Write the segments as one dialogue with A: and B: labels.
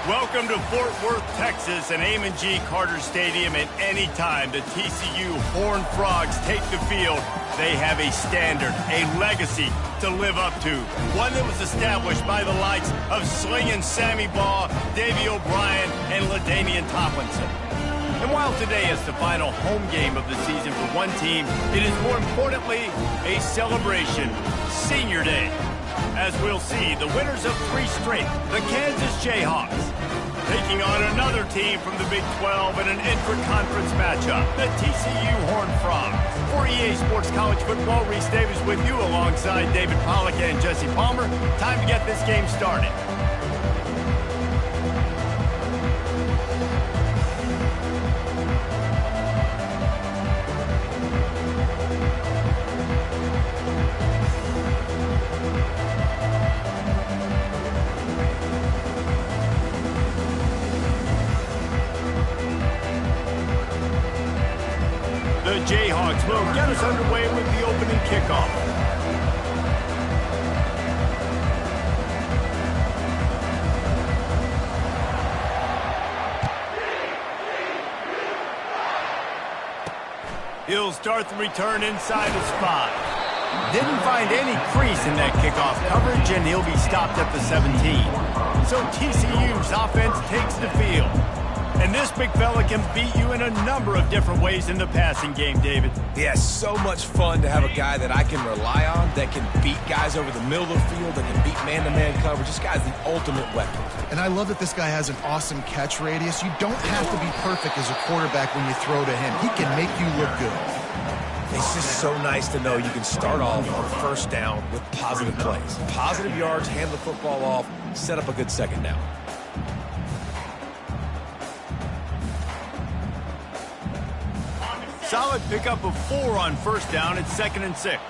A: Welcome to Fort Worth, Texas, and Amon G. Carter Stadium. And anytime the TCU Horned Frogs take the field, they have a standard, a legacy to live up to. One that was established by the likes of Slingin' Sammy Baugh, Davey O'Brien, and LaDainian Tomlinson. And while today is the final home game of the season for one team, it is more importantly a celebration, Senior Day. As we'll see, the winners of 3 straight, the Kansas Jayhawks, taking on another team from the Big 12 in an intra-conference matchup, the TCU Horned Frogs. For EA Sports College Football, Reese Davis with you alongside David Pollack and Jesse Palmer. Time to get this game started. The Jayhawks will get us underway with the opening kickoff. He'll start the return inside his 5. Didn't find any crease in that kickoff coverage, and he'll be stopped at the 17. So TCU's offense takes the field. And this big fella can beat you in a number of different ways in the passing game, David.
B: Yeah, so much fun to have a guy that I can rely on, that can beat guys over the middle of the field, that can beat man-to-man coverage. This guy's the ultimate weapon.
C: And I love that this guy has an awesome catch radius. You don't have to be perfect as a quarterback when you throw to him. He can make you look good.
B: It's just so nice to know you can start off on first down with positive plays. Positive yards, hand the football off, set up a good second down.
A: Solid pickup of 4 on first down. It's 2nd and 6.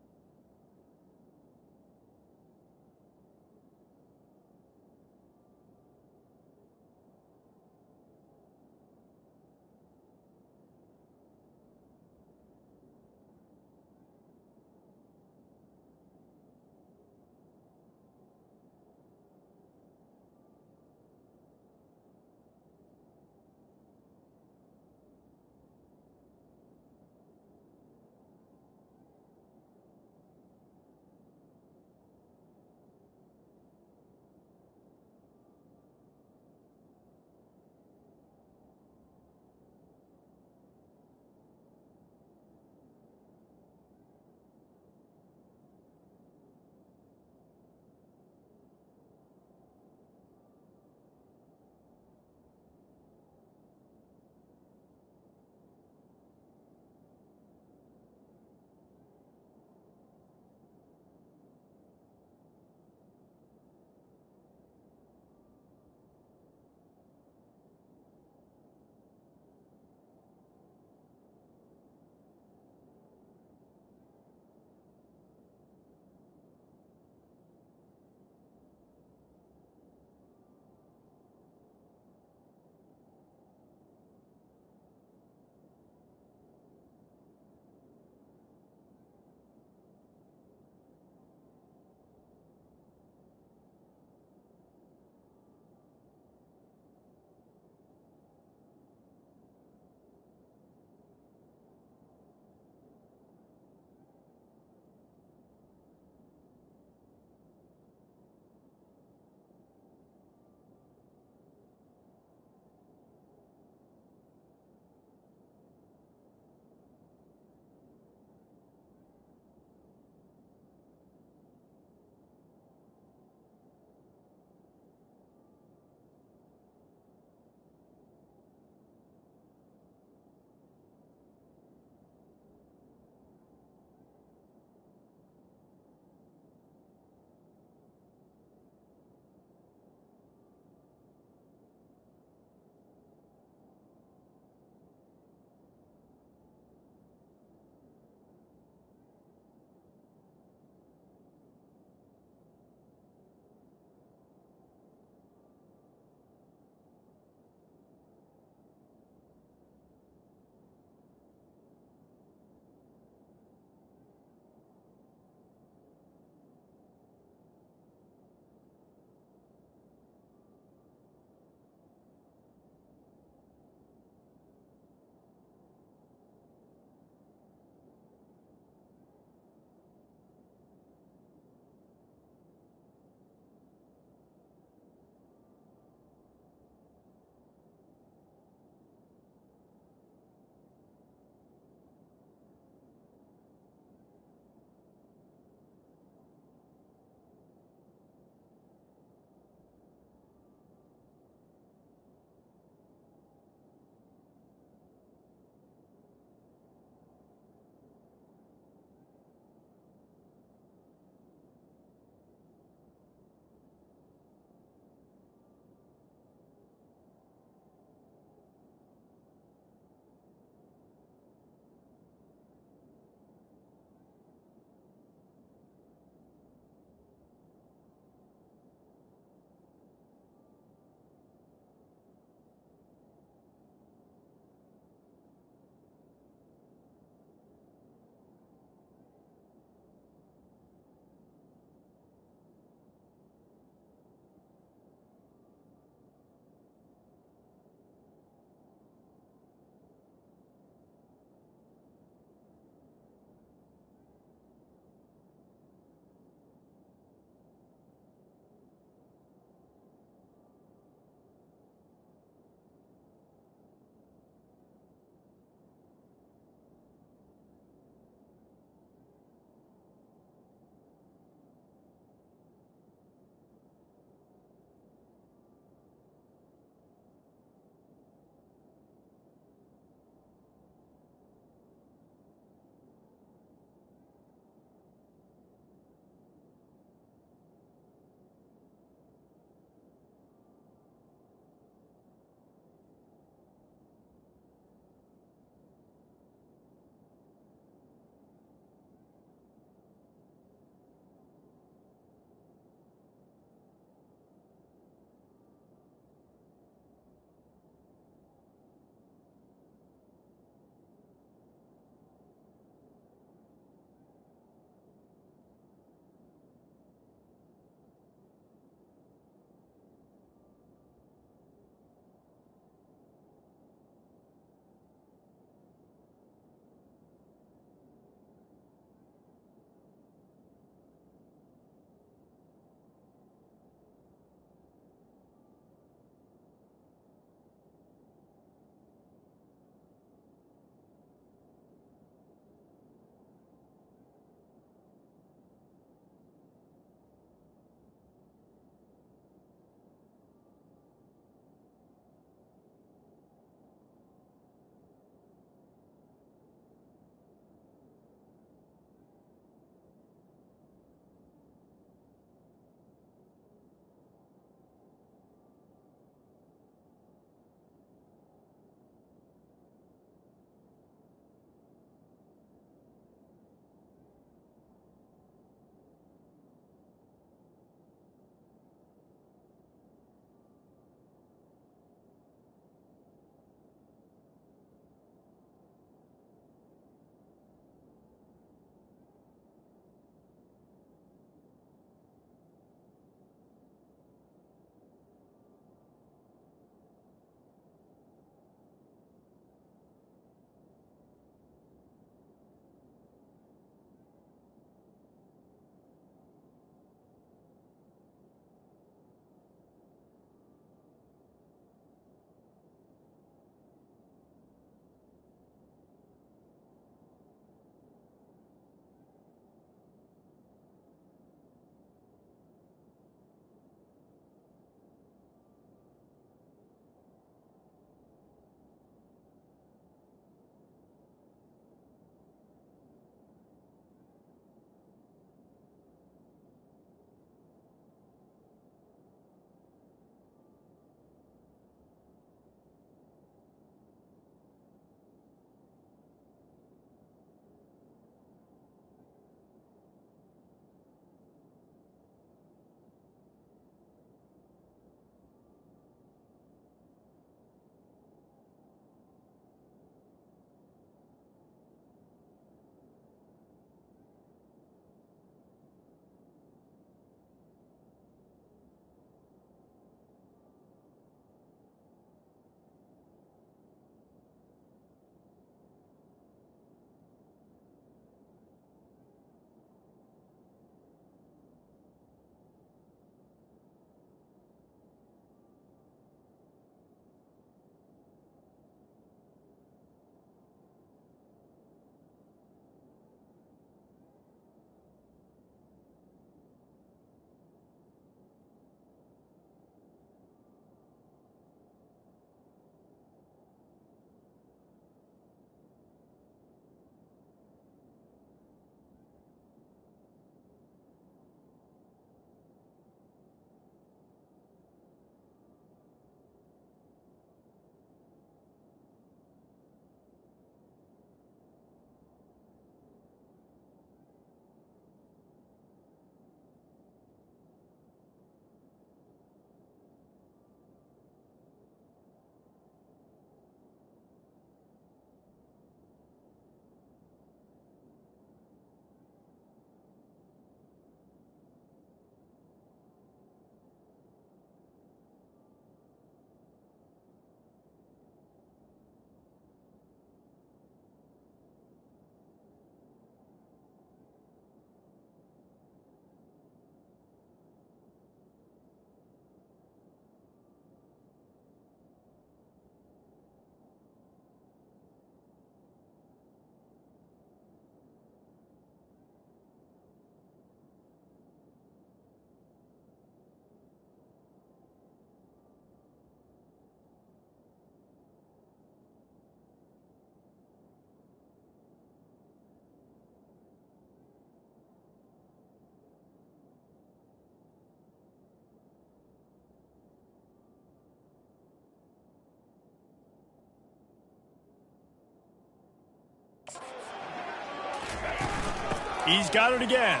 A: He's got it again.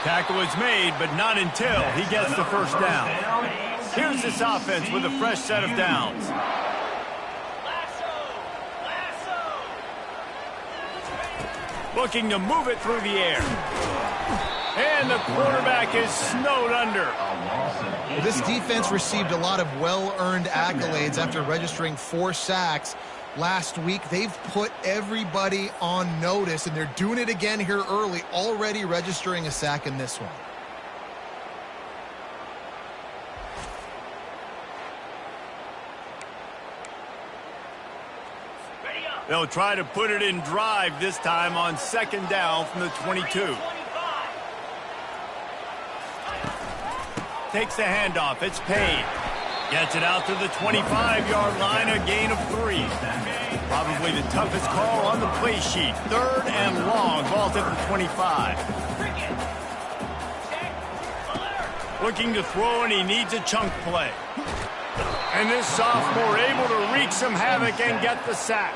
A: Tackle is made, but not until he gets the first down. Here's this offense with a fresh set of downs. Looking to move it through the air. And the quarterback is snowed under.
C: This defense received a lot of well-earned accolades after registering 4 sacks last week. They've put everybody on notice, and they're doing it again here early, already registering a sack in this one.
A: They'll try to put it in drive this time on second down from the 22. Takes the handoff. It's paid. Gets it out to the 25-yard line, a gain of 3. Probably the toughest call on the play sheet. 3rd and long. Ball's at the 25. Looking to throw, and he needs a chunk play. And this sophomore able to wreak some havoc and get the sack.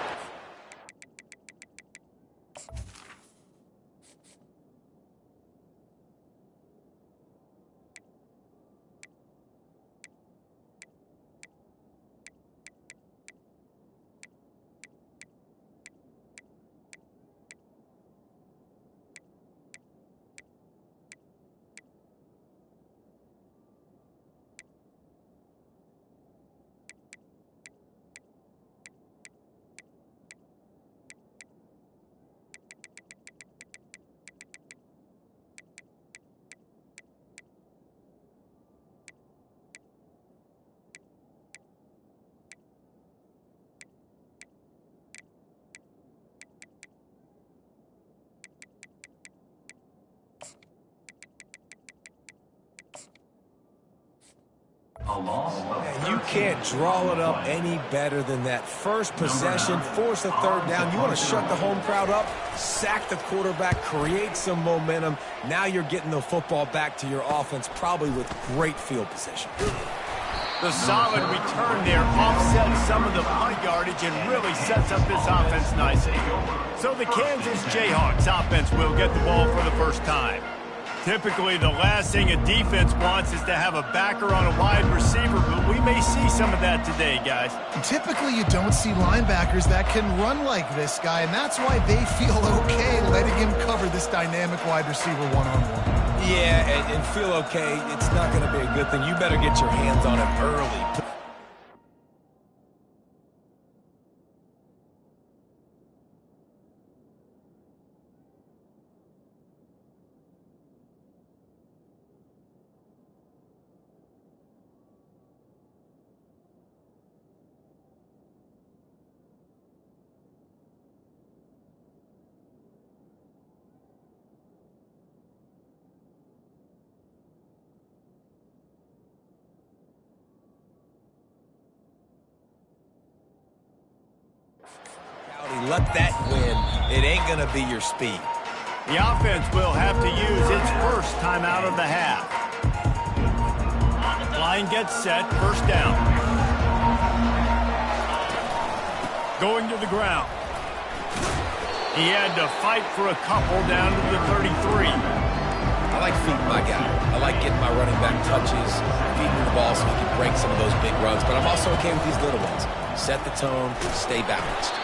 B: And you can't draw it up any better than that. First possession, force a 3rd down. You want to shut the home crowd up, sack the quarterback, create some momentum. Now you're getting the football back to your offense, probably with great field position.
A: The solid return there offsets some of the punt yardage and really sets up this offense nicely. So the Kansas Jayhawks offense will get the ball for the first time. Typically, the last thing a defense wants is to have a backer on a wide receiver, but we may see some of that today, guys.
C: Typically, you don't see linebackers that can run like this guy, and that's why they feel okay letting him cover this dynamic wide receiver one-on-one.
B: Yeah, and feel okay. It's not going to be a good thing. You better get your hands on him early. Let that win. It ain't going to be your speed.
A: The offense will have to use its first timeout of the half. Line gets set, first down. Going to the ground. He had to fight for a couple down to the 33.
B: I like feeding my guy. I like getting my running back touches, feeding the ball so he can break some of those big runs, but I'm also okay with these little ones. Set the tone, stay balanced.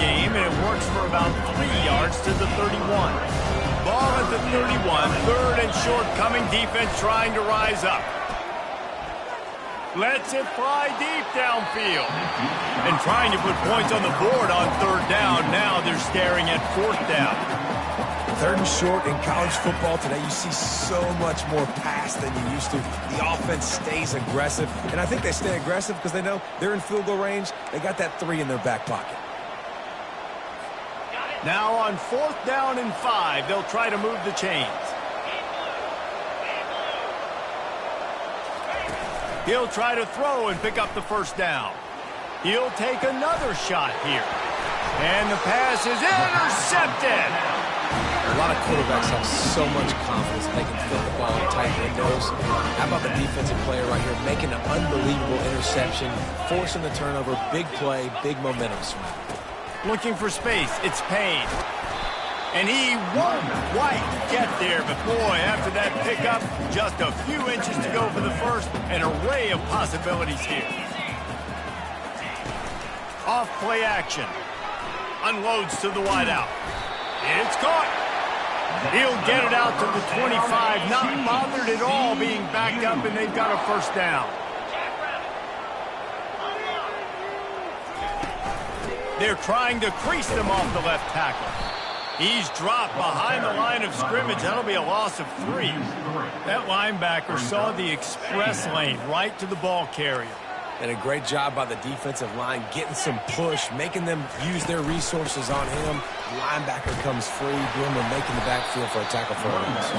A: game, and it works for about 3 yards to the 31. Ball at the 31, third and short coming, defense trying to rise up. Lets it fly deep downfield. And trying to put points on the board on third down. Now they're staring at fourth down.
B: Third and short in college football today, you see so much more pass than you used to. The offense stays aggressive, and I think they stay aggressive because they know they're in field goal range. They got that 3 in their back pocket.
A: Now on fourth down and 5, they'll try to move the chains. He'll try to throw and pick up the first down. He'll take another shot here. And the pass is intercepted.
B: A lot of quarterbacks have so much confidence they can fit the ball in tight windows. How about the defensive player right here making an unbelievable interception, forcing the turnover, big play, big momentum swing.
A: Looking for space, it's Payne. And he won't quite get there, but boy, after that pickup, just a few inches to go for the first, an array of possibilities here. Off play action. Unloads to the wideout. It's caught. He'll get it out to the 25, not bothered at all being backed up, and they've got a first down. They're trying to crease them off the left tackle. He's dropped behind the line of scrimmage. That'll be a loss of 3. That linebacker saw the express lane right to the ball carrier.
B: And a great job by the defensive line getting some push, making them use their resources on him. The linebacker comes free, doing the making the backfield for a tackle for a loss.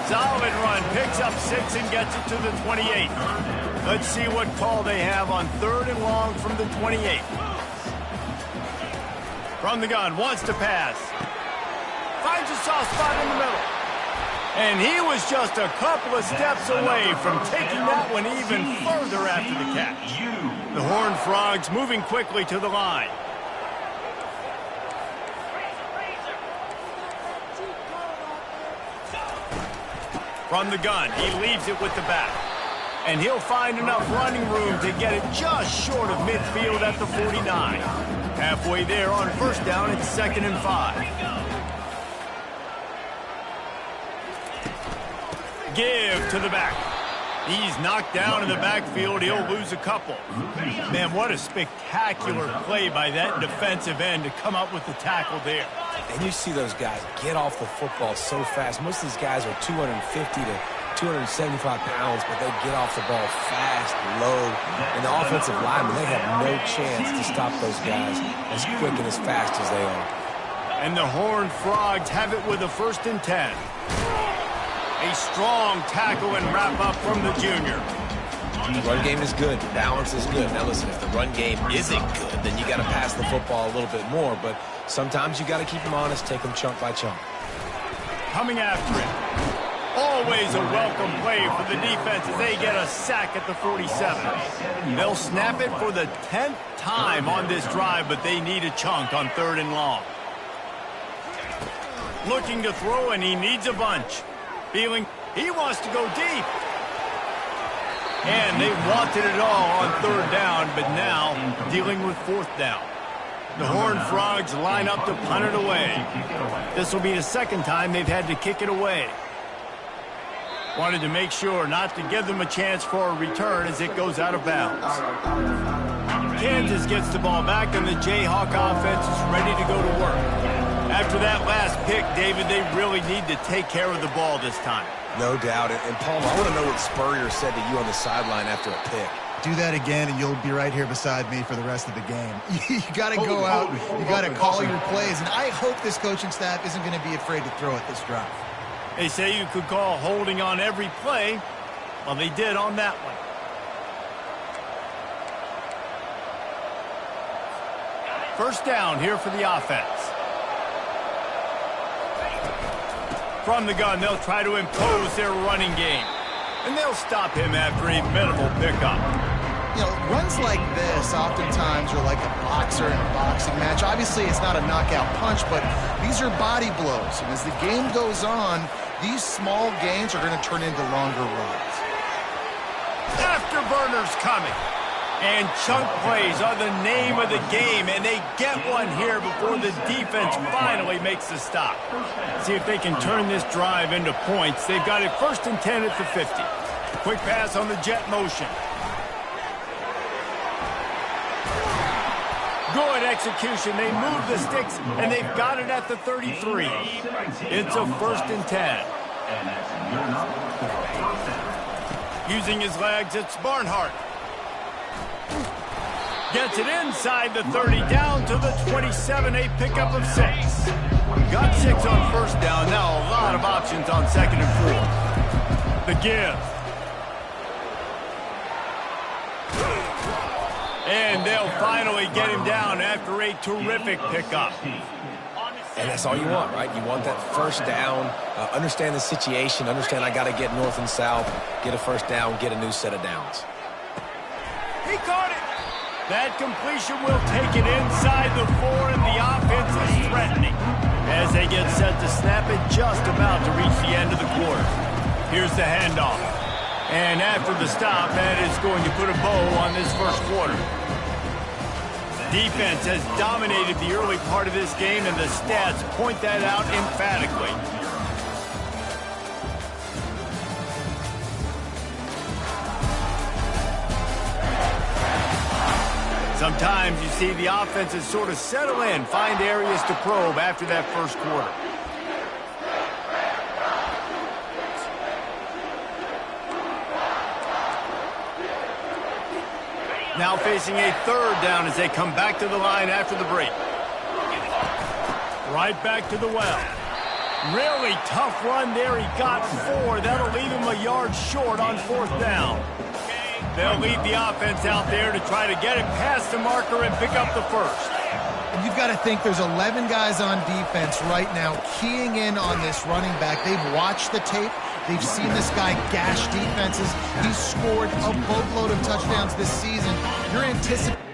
A: Solid run, picks up 6 and gets it to the 28. Let's see what call they have on third and long from the 28. From the gun, wants to pass. Finds a soft spot in the middle. And he was just a couple of steps away from taking that one even further after the catch. The Horned Frogs moving quickly to the line. From the gun, he leaves it with the back. And he'll find enough running room to get it just short of midfield at the 49. Halfway there on first down, it's 2nd and 5. Give to the back. He's knocked down in the backfield. He'll lose a couple. Man, what a spectacular play by that defensive end to come up with the tackle there.
B: And you see those guys get off the football so fast. Most of these guys are 250 to 275 pounds, but they get off the ball fast, low. And the offensive linemen, they have no chance to stop those guys as quick and as fast as they are.
A: And the Horned Frogs have it with a 1st and 10. A strong tackle and wrap up from the junior.
B: The run game is good. Balance is good. Now listen, if the run game isn't good, then you got to pass the football a little bit more. But sometimes you got to keep them honest, take them chunk by chunk.
A: Coming after it. Always a welcome play for the defense as they get a sack at the 47. They'll snap it for the 10th time on this drive, but they need a chunk on 3rd and long. Looking to throw, and he needs a bunch. Feeling he wants to go deep. And they wanted it all on 3rd down, but now dealing with 4th down. The Horned Frogs line up to punt it away. This will be the 2nd time they've had to kick it away. Wanted to make sure not to give them a chance for a return as it goes out of bounds. Kansas gets the ball back, and the Jayhawk offense is ready to go to work. After that last pick, David, they really need to take care of the ball this time.
B: No doubt. And Paul, I want to know what Spurrier said to you on the sideline after a pick.
C: Do that again, and you'll be right here beside me for the rest of the game. You got to go out. You got to call your plays. And I hope this coaching staff isn't going to be afraid to throw it this drive.
A: They say you could call holding on every play. Well, they did on that one. First down here for the offense. From the gun, they'll try to impose their running game. And they'll stop him after a minimal pickup.
C: You know, runs like this oftentimes are like a boxer in a boxing match. Obviously, it's not a knockout punch, but these are body blows. And as the game goes on, these small gains are going to turn into longer runs.
A: Afterburners coming. And chunk plays are the name of the game, and they get one here before the defense finally makes the stop. See if they can turn this drive into points. They've got it 1st and 10 at the 50. Quick pass on the jet motion. Good execution. They move the sticks, and they've got it at the 33. It's a 1st and 10. Using his legs, it's Barnhart. Gets it inside the 30, down to the 27, a pickup of 6. Got 6 on 1st down, now a lot of options on 2nd and 4. The give. And they'll finally get him down after a terrific pickup.
B: And that's all you want, right? You want that 1st down, understand the situation, understand I got to get north and south, get a 1st down, get a new set of downs.
A: He caught it. That completion will take it inside the 4, and the offense is threatening as they get set to snap it, just about to reach the end of the quarter. Here's the handoff. And after the stop, that is going to put a bow on this 1st quarter. Defense has dominated the early part of this game, and the stats point that out emphatically. Sometimes you see the offenses sort of settle in, find areas to probe after that 1st quarter. Now facing a 3rd down as they come back to the line after the break. Right back to the well. Really tough run there. He got 4. That'll leave him a yard short on 4th down. They'll lead the offense out there to try to get it past the marker and pick up the 1st.
C: And you've got to think there's 11 guys on defense right now keying in on this running back. They've watched the tape. They've seen this guy gash defenses. He's scored a boatload of touchdowns this season. You're anticipating.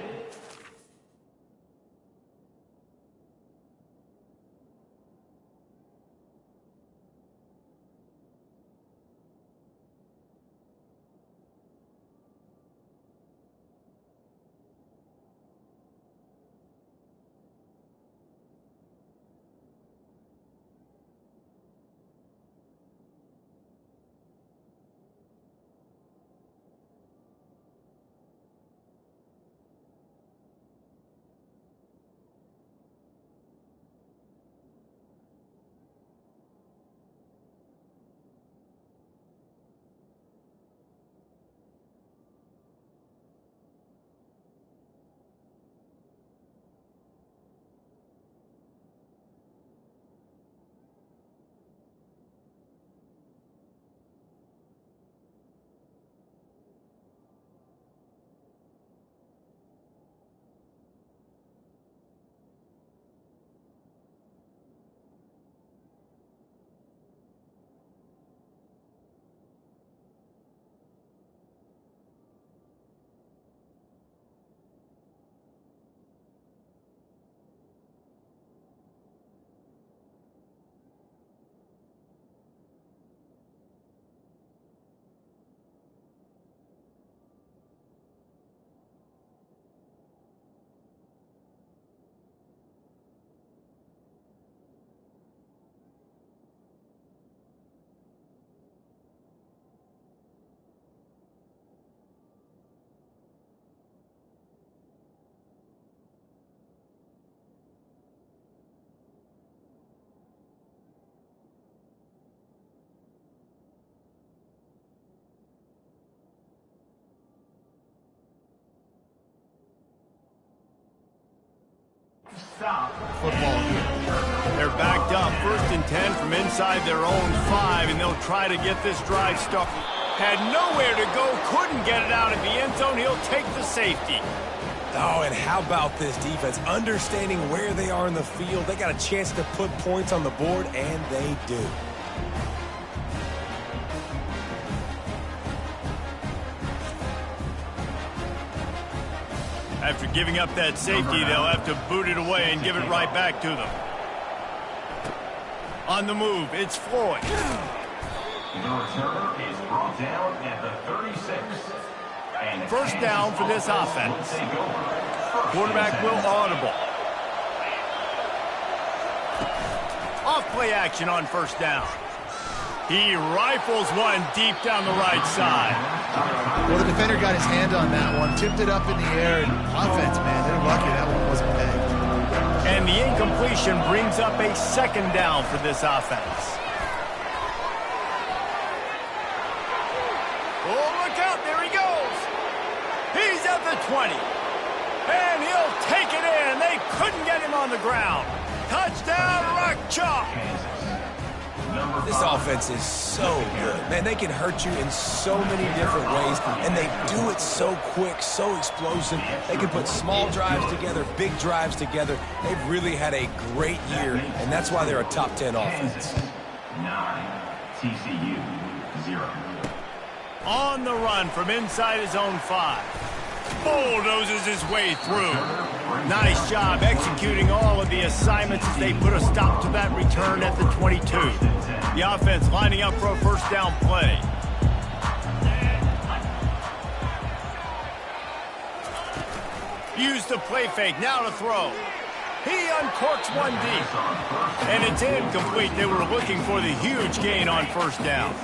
C: Football here.
A: They're backed up 1st and 10 from inside their own 5, and they'll try to get this drive started. Had nowhere to go, couldn't get it out of the end zone. He'll take the safety.
B: Oh, and how about this defense? Understanding where they are in the field. They got a chance to put points on the board, and they do.
A: After giving up that safety, they'll have to boot it away and give it right back to them. On the move, it's Floyd.
D: The return is brought down at the 36.
A: First down for this offense. Quarterback will audible. Off play action on first down. He rifles one deep down the right side.
C: Well, the defender got his hand on that one, tipped it up in the air, and offense, man, they're lucky that one wasn't pegged.
A: And the incompletion brings up a second down for this offense. Oh, look out, there he goes. He's at the 20. And he'll take it in. They couldn't get him on the ground. Touchdown, Rock Chalk.
B: This offense is so good. Man, they can hurt you in so many different ways, and they do it so quick, so explosive. They can put small drives together, big drives together. They've really had a great year, and that's why they're a top 10 offense.
D: 9, TCU 0.
A: On the run from inside his own 5. Bulldozes his way through. Nice job executing all of the assignments as they put a stop to that return at the 22. The offense lining up for a first down play. Use the play fake, now to throw. He uncorks one deep. And it's incomplete. They were looking for the huge gain on first down.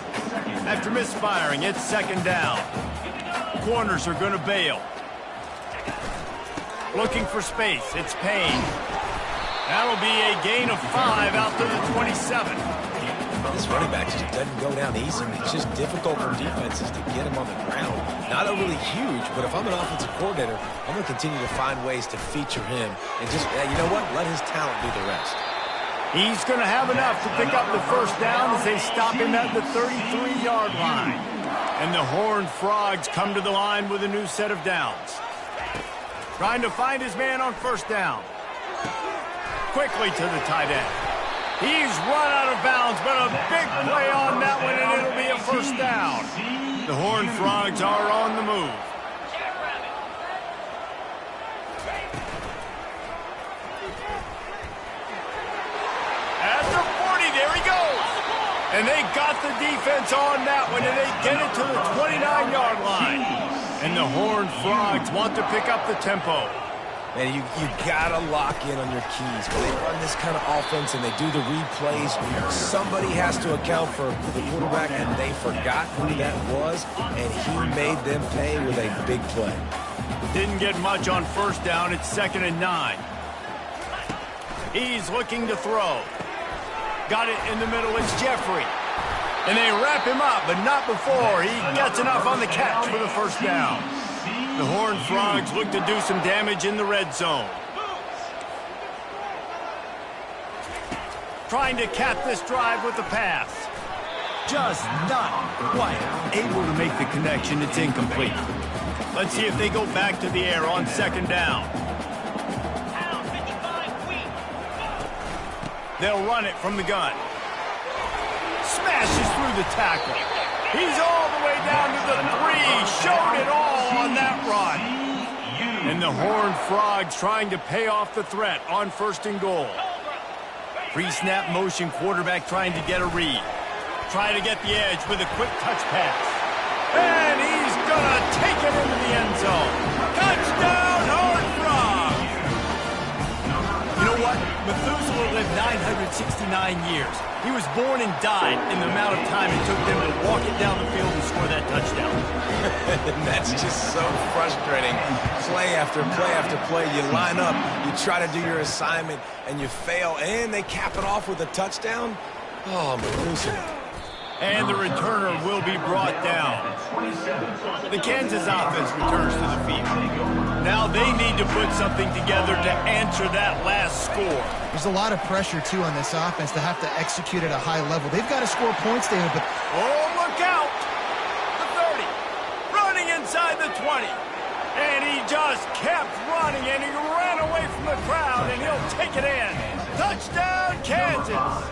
A: After misfiring, it's second down. Corners are going to bail. Looking for space. It's Payne. That'll be a gain of 5 out to the 27.
B: This running back just doesn't go down easy. It's just difficult for defenses to get him on the ground. Not overly huge, but if I'm an offensive coordinator, I'm going to continue to find ways to feature him. And just, you know what? Let his talent do the rest.
A: He's going to have enough to pick up the first down as they stop him at the 33-yard line. And the Horned Frogs come to the line with a new set of downs. Trying to find his man on first down. Quickly to the tight end. He's run out of bounds, but a big play on that one, and it'll be a first down. The Horned Frogs are on the move. At the 40, there he goes. And they got the defense on that one, and they get it to the 29-yard line. And the Horned Frogs want to pick up the tempo.
B: Man, you got to lock in on your keys. When they run this kind of offense and they do the replays, somebody has to account for the quarterback, and they forgot who that was, and he made them pay with a big play.
A: Didn't get much on first down. It's 2nd and 9. He's looking to throw. Got it in the middle. It's Jeffrey. And they wrap him up, but not before he gets enough on the catch for the first down. The Horned Frogs look to do some damage in the red zone. Trying to cap this drive with the pass. Just not quite able to make the connection. It's incomplete. Let's see if they go back to the air on second down. They'll run it from the gun. Smashes through the tackle. He's all the way down to the 3. Showed it all on that run. And the Horned Frogs trying to pay off the threat on 1st and goal. Pre-snap motion quarterback trying to get a read. Trying to get the edge with a quick touch pass. And he's going to take it into the end zone. Touchdown, Horned Frogs! You know what? Methuselah lived 969 years. He was born and died in the amount of time it took them to walk it down the field and score that touchdown.
B: And that's just so frustrating. Play after play after play. You line up, you try to do your assignment, and you fail, and they cap it off with a touchdown. Oh, Methuselah.
A: And the returner will be brought down. The Kansas offense returns to the field. Now they need to put something together to answer that last score.
C: There's a lot of pressure, too, on this offense to have to execute at a high level. They've got to score points, David, but...
A: Oh, look out! The 30. Running inside the 20. And he just kept running, and he ran away from the crowd, and he'll take it in. Touchdown, Kansas!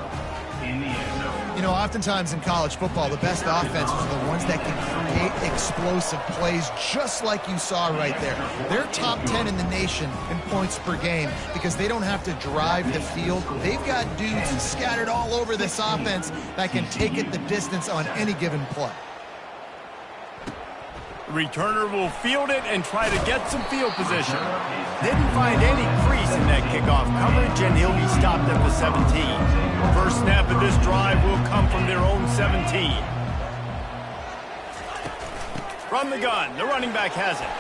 C: You know, oftentimes in college football, the best offenses are the ones that can create explosive plays just like you saw right there. They're top 10 in the nation in points per game because they don't have to drive the field. They've got dudes scattered all over this offense that can take it the distance on any given play.
A: Returner will field it and try to get some field position. Didn't find any crease in that kickoff coverage, and he'll be stopped at the 17. First snap of this drive will come from their own 17. From the gun, the running back has it.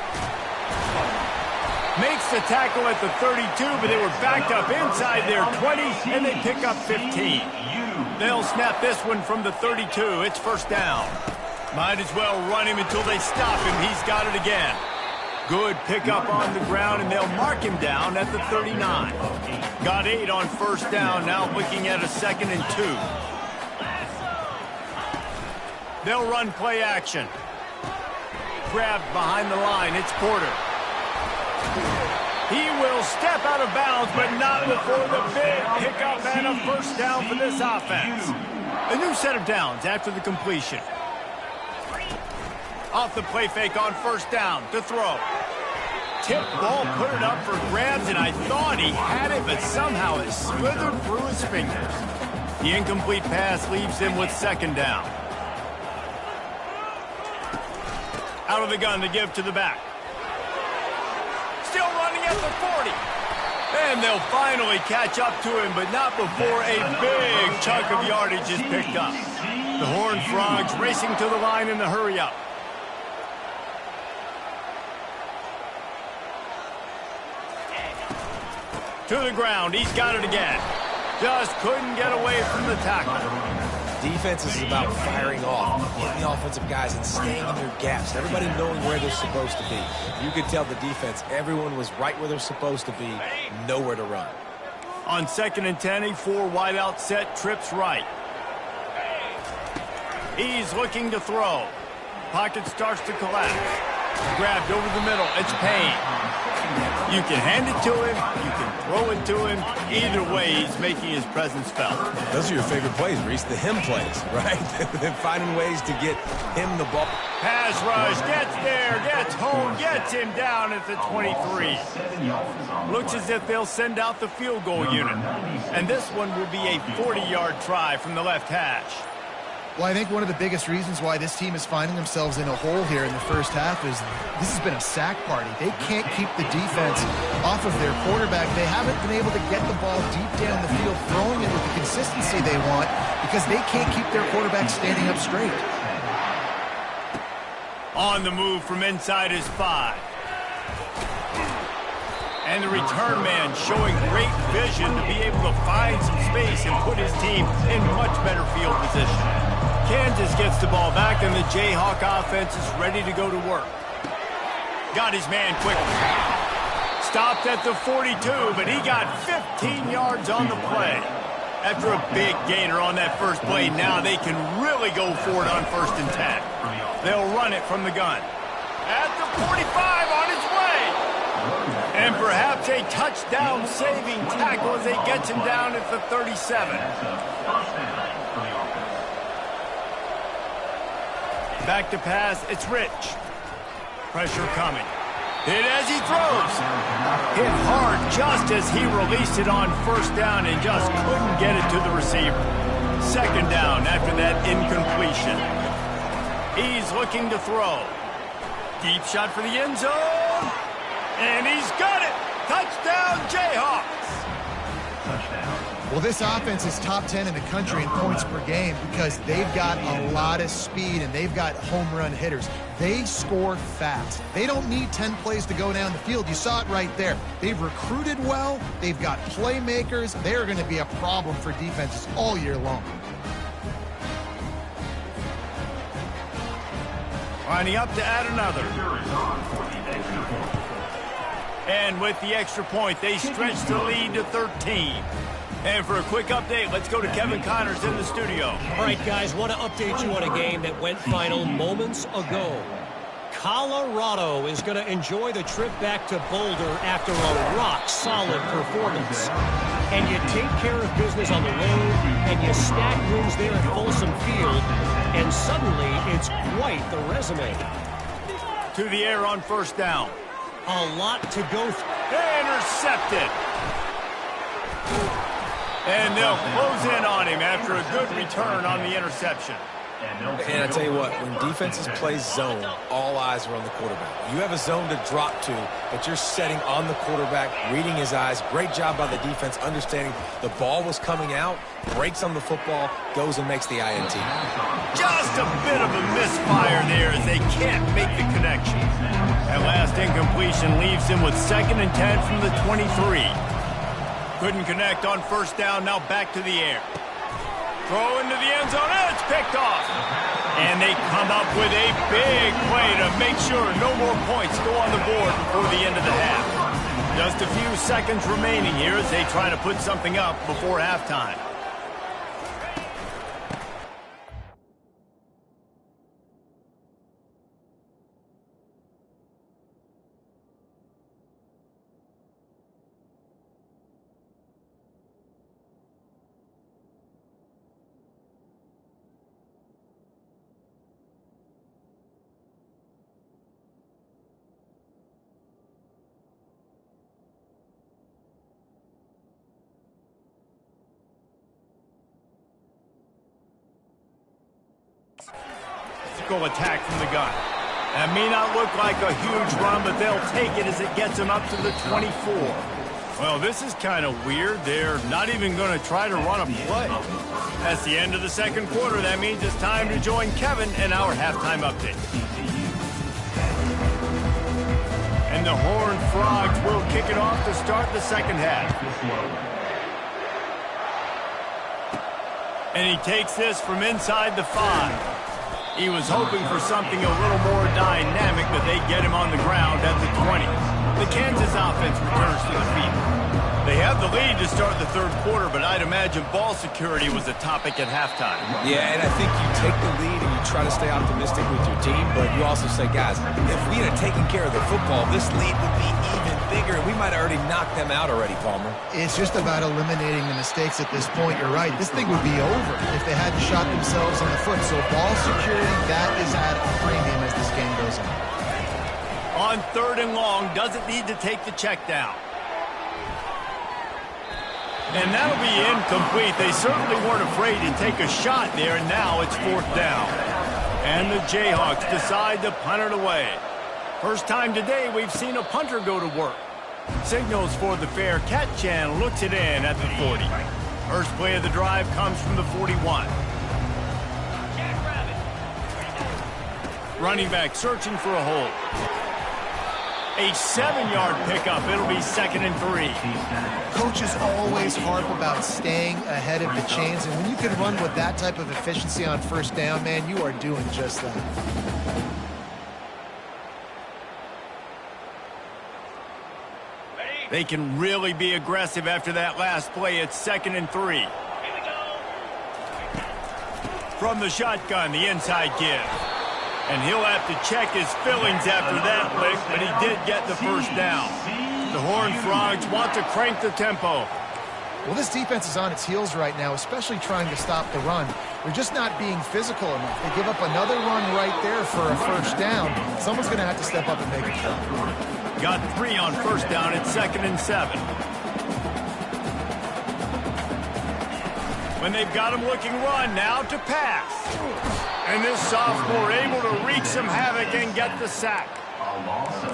A: Makes the tackle at the 32, but they were backed up inside their 20, and they pick up 15. They'll snap this one from the 32. It's first down. Might as well run him until they stop him. He's got it again. Good pickup on the ground, and they'll mark him down at the 39. Got 8 on first down, now looking at a 2nd and 2. They'll run play action. Grabbed behind the line, it's Porter. He will step out of bounds, but not before the big pickup and a first down for this offense. A new set of downs after the completion. Off the play fake on first down to throw. Tip ball, put it up for grabs, and I thought he had it, but somehow it slithered through his fingers. The incomplete pass leaves him with 2nd down. Out of the gun to give to the back. Still running at the 40. And they'll finally catch up to him, but not before a big chunk of yardage is picked up. The Horned Frogs racing to the line in the hurry-up. To the ground, he's got it again. Just couldn't get away from the tackle.
B: Defense is about firing off, getting the offensive guys and staying in their gaps, everybody knowing where they're supposed to be. You could tell the defense, everyone was right where they're supposed to be, nowhere to run.
A: On 2nd and 10, a 4 wideout set, trips right. He's looking to throw. Pocket starts to collapse. Grabbed over the middle, it's Payne. You can hand it to him, you can throw it to him. Either way, he's making his presence felt.
B: Those are your favorite plays, Reese, the him plays, right? Finding ways to get him the ball.
A: Pass rush, gets there, gets home, gets him down at the 23. Looks as if they'll send out the field goal unit. And this one will be a 40-yard try from the left hash.
C: Well, I think one of the biggest reasons why this team is finding themselves in a hole here in the first half is this has been a sack party. They can't keep the defense off of their quarterback. They haven't been able to get the ball deep down the field, throwing it with the consistency they want because they can't keep their quarterback standing up straight.
A: On the move from inside his 5. And the return man showing great vision to be able to find some space and put his team in much better field position. Kansas gets the ball back, and the Jayhawk offense is ready to go to work. Got his man quickly. Stopped at the 42, but he got 15 yards on the play. After a big gainer on that first play, now they can really go for it on 1st and 10. They'll run it from the gun. At the 45 on his way. And perhaps a touchdown-saving tackle as they get him down at the 37. Back to pass, it's Rich. Pressure coming. Hit as he throws. Hit hard just as he released it on 1st down and just couldn't get it to the receiver. 2nd down after that incompletion. He's looking to throw. Deep shot for the end zone. And he's got it. Touchdown, Jayhawks.
D: Touchdown.
C: Well, this offense is top 10 in the country in points per game because they've got a lot of speed and they've got home run hitters. They score fast. They don't need 10 plays to go down the field. You saw it right there. They've recruited well. They've got playmakers. They're going to be a problem for defenses all year long.
A: Lining up to add another. And with the extra point, they stretch the lead to 13. And for a quick update, let's go to Kevin Connors in the studio.
E: All right, guys, want to update you on a game that went final moments ago. Colorado is going to enjoy the trip back to Boulder after a rock-solid performance. And you take care of business on the road, and you stack wins there at Folsom Field, and suddenly it's quite the resume.
A: To the air on 1st down.
E: A lot to go through.
A: Intercepted. And they'll close in on him after a good return on the interception.
B: And I tell you what, when defenses play zone, all eyes are on the quarterback. You have a zone to drop to, but you're setting on the quarterback, reading his eyes. Great job by the defense, understanding the ball was coming out, breaks on the football, goes and makes the INT.
A: Just a bit of a misfire there as they can't make the connection. That last incompletion leaves him with 2nd and 10 from the 23. Couldn't connect on first down, now back to the air. Throw into the end zone, and it's picked off. And they come up with a big play to make sure no more points go on the board before the end of the half. Just a few seconds remaining here as they try to put something up before halftime. Go attack from the gun. That may not look like a huge run, but they'll take it as it gets them up to the 24. Well, this is kind of weird. They're not even going to try to run a play. That's the end of the second quarter. That means it's time to join Kevin in our halftime update. And the Horned Frogs will kick it off to start the second half. And he takes this from inside the 5. He was hoping for something a little more dynamic, but they get him on the ground at the 20. The Kansas offense returns to the field. They have the lead to start the third quarter, but I'd imagine ball security was a topic at halftime.
B: Yeah, and I think you take the lead and you try to stay optimistic with your team, but you also say, guys, if we had taken care of the football, this lead would be even bigger. We might have already knocked them out already, Palmer.
C: It's just about eliminating the mistakes at this point. You're right. This thing would be over if they hadn't shot themselves in the foot. So ball security, that is at a premium as this game goes on.
A: On 3rd and long, doesn't need to take the check down. And that'll be incomplete. They certainly weren't afraid to take a shot there, and now it's 4th down. And the Jayhawks decide to punt it away. First time today we've seen a punter go to work. Signals for the fair catch and looks it in at the 40. First play of the drive comes from the 41. Running back searching for a hole. A 7-yard pickup. It'll be 2nd and 3.
C: Coaches always harp about staying ahead of the chains, and when you can run with that type of efficiency on first down, man, you are doing just that.
A: They can really be aggressive after that last play. It's 2nd and 3. From the shotgun, the inside give. And he'll have to check his fillings after that lick, but he did get the first down. The Horned Frogs want to crank the tempo.
C: Well, this defense is on its heels right now, especially trying to stop the run. They're just not being physical enough. They give up another run right there for a first down. Someone's going to have to step up and make it count.
A: Got 3 on first down. It's 2nd and 7. When they've got him looking run, now to pass. And this sophomore able to wreak some havoc and get the sack.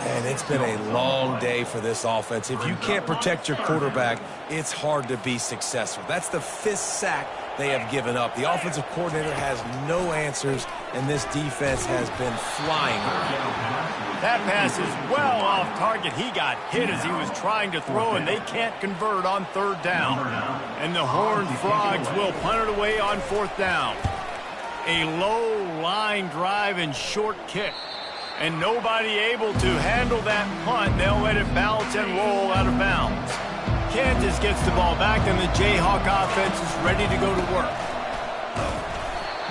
B: And it's been a long day for this offense. If you can't protect your quarterback, it's hard to be successful. That's the 5th sack they have given up. The offensive coordinator has no answers, and this defense has been flying.
A: That pass is well off target. He got hit as he was trying to throw, and they can't convert on 3rd down. And the Horned Frogs will punt it away on 4th down. A low line drive and short kick. And nobody able to handle that punt. They'll let it bounce and roll out of bounds. Kansas gets the ball back, and the Jayhawk offense is ready to go to work.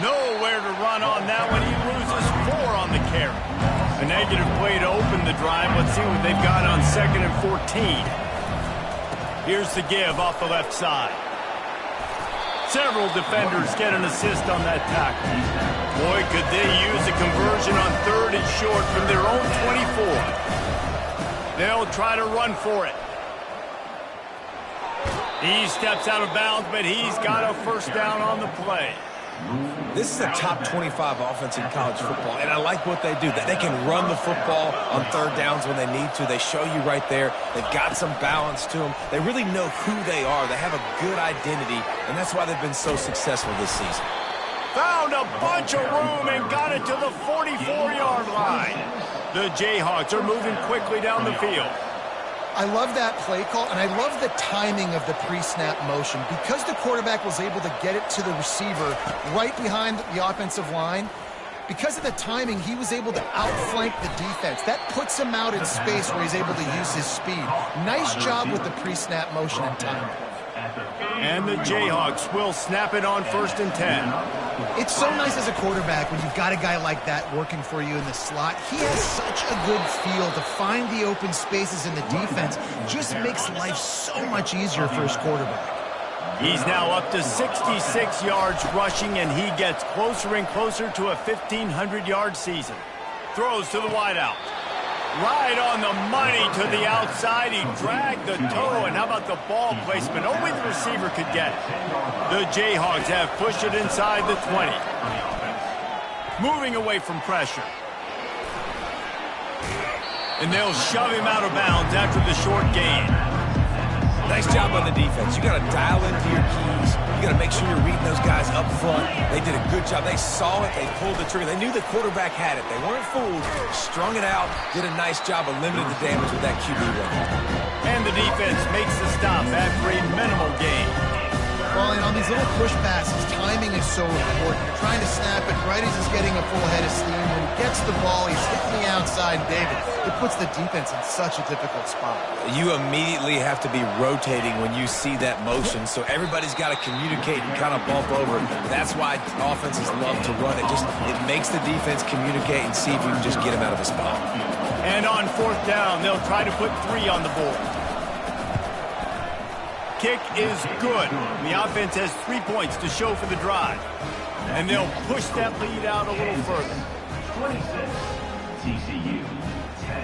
A: Nowhere to run on that one. He loses 4 on the carry. A negative play to open the drive. Let's see what they've got on 2nd and 14. Here's the give off the left side. Several defenders get an assist on that tackle. Boy, could they use a conversion on 3rd and short from their own 24. They'll try to run for it. He steps out of bounds, but he's got a first down on the play.
B: This is a top 25 offense in college football, and I like what they do. They can run the football on third downs when they need to. They show you right there. They've got some balance to them. They really know who they are. They have a good identity, and that's why they've been so successful this season.
A: Found a bunch of room and got it to the 44-yard line. The Jayhawks are moving quickly down the field.
C: I love that play call, and I love the timing of the pre-snap motion. Because the quarterback was able to get it to the receiver right behind the offensive line, because of the timing, he was able to outflank the defense. That puts him out in space where he's able to use his speed. Nice job with the pre-snap motion and timing.
A: And the Jayhawks will snap it on 1st and 10.
C: It's so nice as a quarterback when you've got a guy like that working for you in the slot. He has such a good feel to find the open spaces in the defense. Just makes life so much easier for his quarterback.
A: He's now up to 66 yards rushing, and he gets closer and closer to a 1,500-yard season. Throws to the wideout. Right on the money to the outside. He dragged the toe, and how about the ball placement? Only the receiver could get it. The Jayhawks have pushed it inside the 20. Moving away from pressure. And they'll shove him out of bounds after the short gain.
B: Nice job on the defense. You got to dial into your keys. You got to make sure you're reading those guys up front. They did a good job. They saw it. They pulled the trigger. They knew the quarterback had it. They weren't fooled. Strung it out. Did a nice job of limiting the damage with that QB run.
A: And the defense makes the stop after a minimal gain.
C: Well, and on these little push passes, timing is so important. You're trying to snap it right as he's getting a full head of steam. When he gets the ball, he's hitting the outside. David, it puts the defense in such a difficult spot.
B: You immediately have to be rotating when you see that motion, so everybody's got to communicate and kind of bump over. That's why offenses love to run it. It makes the defense communicate and see if you can just get him out of a spot.
A: And on 4th down, they'll try to put 3 on the board. Kick is good. The offense has 3 points to show for the drive. And they'll push that lead out a little further.
D: 26, TCU, 10.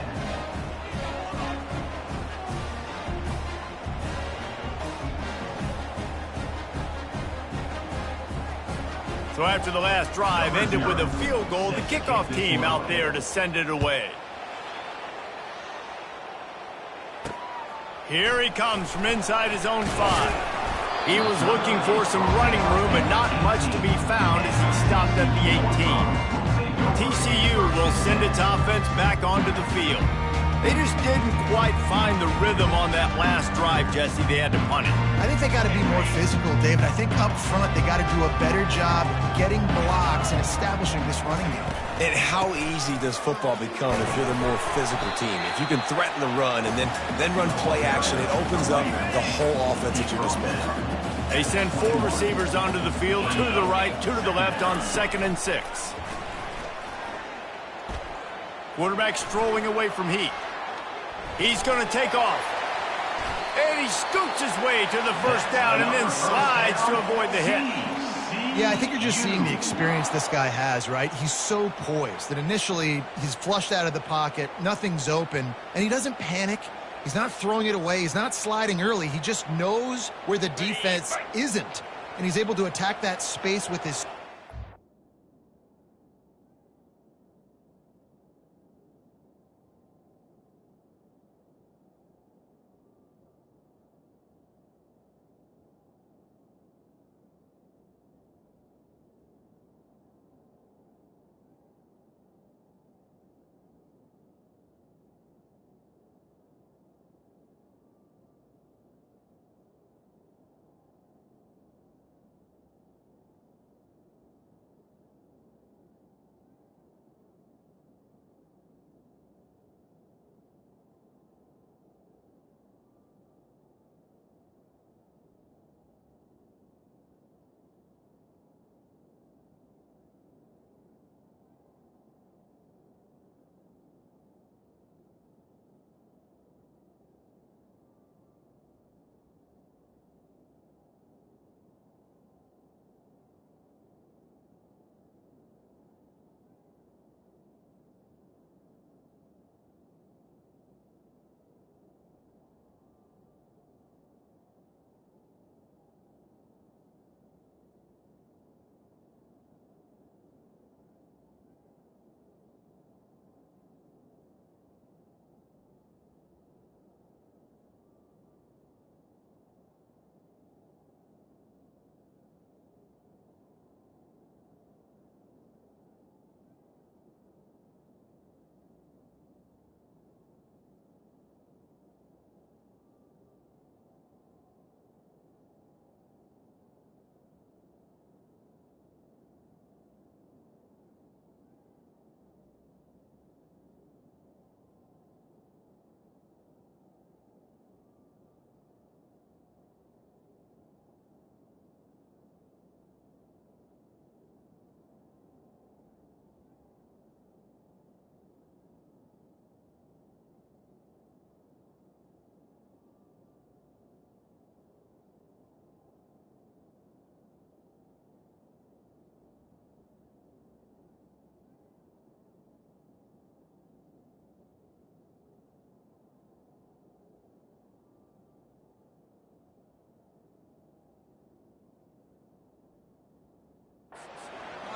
A: So after the last drive ended with a field goal, the kickoff team out there to send it away. Here he comes from inside his own 5. He was looking for some running room, but not much to be found as he stopped at the 18. TCU will send its offense back onto the field. They just didn't quite find the rhythm on that last drive, Jesse. They had to punt it.
C: I think they got to be more physical, David. I think up front they got to do a better job getting blocks and establishing this running game.
B: And how easy does football become if you're the more physical team? If you can threaten the run and then run play action, it opens up the whole offense at your disposal.
A: They send 4 receivers onto the field, 2 to the right, 2 to the left on 2nd and 6. Quarterback strolling away from heat. He's going to take off. And he scoots his way to the 1st down and then slides to avoid the hit.
C: Yeah, I think you're just seeing the experience this guy has, right? He's so poised that initially he's flushed out of the pocket, nothing's open, and he doesn't panic. He's not throwing it away. He's not sliding early. He just knows where the defense isn't, and he's able to attack that space with his